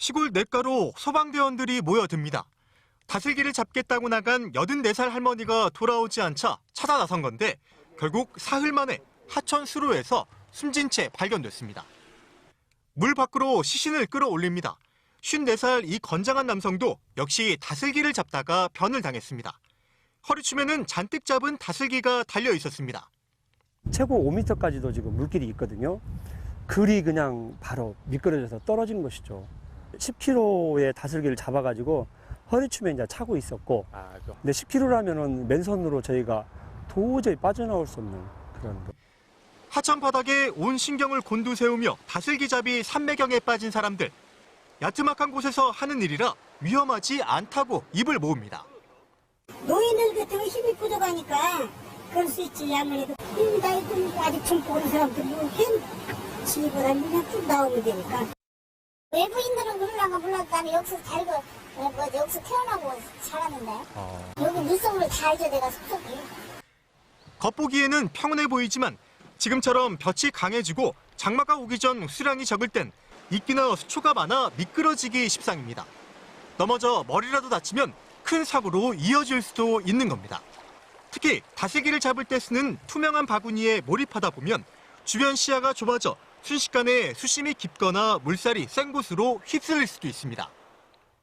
시골 냇가로 소방대원들이 모여듭니다. 다슬기를 잡겠다고 나간 84살 할머니가 돌아오지 않자 찾아 나선 건데 결국 사흘 만에 하천 수로에서 숨진 채 발견됐습니다. 물 밖으로 시신을 끌어올립니다. 54살 이 건장한 남성도 역시 다슬기를 잡다가 변을 당했습니다. 허리춤에는 잔뜩 잡은 다슬기가 달려 있었습니다. 최고 5m까지도 지금 물길이 있거든요. 글이 그냥 바로 미끄러져서 떨어진 것이죠. 10kg의 다슬기를 잡아가지고 허리춤에 이제 차고 있었고, 근데 10kg라면은 맨손으로 저희가 도저히 빠져나올 수 없는 그런. 하천 바닥에 온 신경을 곤두세우며 다슬기잡이 산매경에 빠진 사람들. 야트막한 곳에서 하는 일이라 위험하지 않다고 입을 모읍니다. 노인들 같은 거 힘이 부족하니까 그럴 수 있지. 아무래도 이 나이도 아직 젊고 그런 사람들이 힘 지보다 그냥 쭉 나오면 되니까. 외부인들은 그러려고 몰라도 나는 여기서 살고 여기서 태어나고 살았는데 여기 물속으로 다 알죠. 내가 속속이. 겉보기에는 평온해 보이지만 지금처럼 볕이 강해지고 장마가 오기 전 수량이 적을 땐 이끼나 수초가 많아 미끄러지기 십상입니다. 넘어져 머리라도 다치면 큰 사고로 이어질 수도 있는 겁니다. 특히 다슬기를 잡을 때 쓰는 투명한 바구니에 몰입하다 보면 주변 시야가 좁아져 순식간에 수심이 깊거나 물살이 센 곳으로 휩쓸릴 수도 있습니다.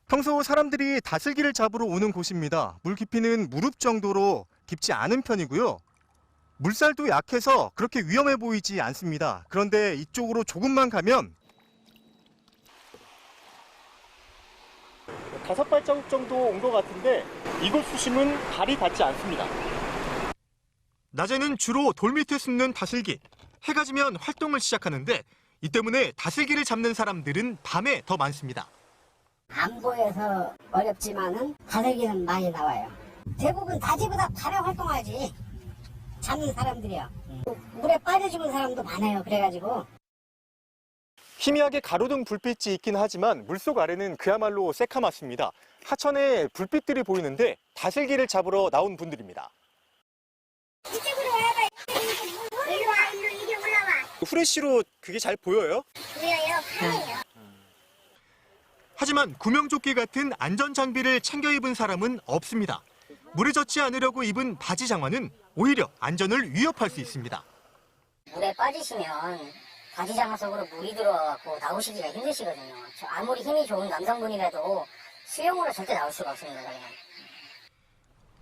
평소 사람들이 다슬기를 잡으러 오는 곳입니다. 물 깊이는 무릎 정도로 깊지 않은 편이고요. 물살도 약해서 그렇게 위험해 보이지 않습니다. 그런데 이쪽으로 조금만 가면 5발자국 정도 온 것 같은데 이곳 수심은 발이 닿지 않습니다. 낮에는 주로 돌 밑에 숨는 다슬기. 해가 지면 활동을 시작하는데 이 때문에 다슬기를 잡는 사람들은 밤에 더 많습니다. 안 보여서 어렵지만은 다슬기는 많이 나와요. 대부분 다지보다 밤에 활동하지. 잡는 사람들이요. 물에 빠져 죽은 사람도 많아요. 그래가지고. 희미하게 가로등 불빛이 있긴 하지만 물속 아래는 그야말로 새카맣습니다. 하천에 불빛들이 보이는데 다슬기를 잡으러 나온 분들입니다. 이쪽으로 와봐. 일로 와. 이리 올라와. 후레쉬로 그게 잘 보여요? 보여요. 하네요. 하지만 구명조끼 같은 안전장비를 챙겨 입은 사람은 없습니다. 물에 젖지 않으려고 입은 바지 장화는 오히려 안전을 위협할 수 있습니다. 물에 빠지시면 바지 장화 속으로 물이 들어와서 나오시기가 힘드시거든요. 아무리 힘이 좋은 남성분이라도 수영으로 절대 나올 수가 없습니다. 그냥.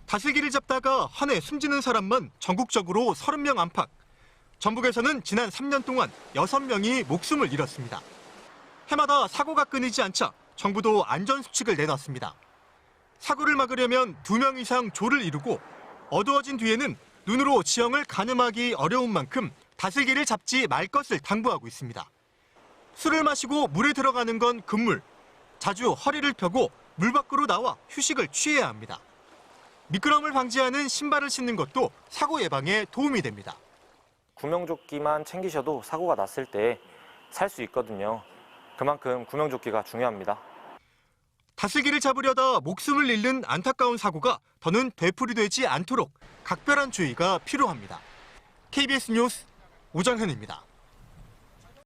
다슬기를 잡다가 한 해 숨지는 사람만 전국적으로 30명 안팎. 전북에서는 지난 3년 동안 6명이 목숨을 잃었습니다. 해마다 사고가 끊이지 않자 정부도 안전수칙을 내놨습니다. 사고를 막으려면 2명 이상 조를 이루고 어두워진 뒤에는 눈으로 지형을 가늠하기 어려운 만큼 다슬기를 잡지 말 것을 당부하고 있습니다. 술을 마시고 물에 들어가는 건 금물. 자주 허리를 펴고 물 밖으로 나와 휴식을 취해야 합니다. 미끄럼을 방지하는 신발을 신는 것도 사고 예방에 도움이 됩니다. 구명조끼만 챙기셔도 사고가 났을 때 살 수 있거든요. 그만큼 구명조끼가 중요합니다. 다슬기를 잡으려다 목숨을 잃는 안타까운 사고가 더는 되풀이되지 않도록 각별한 주의가 필요합니다. KBS 뉴스 오정현입니다.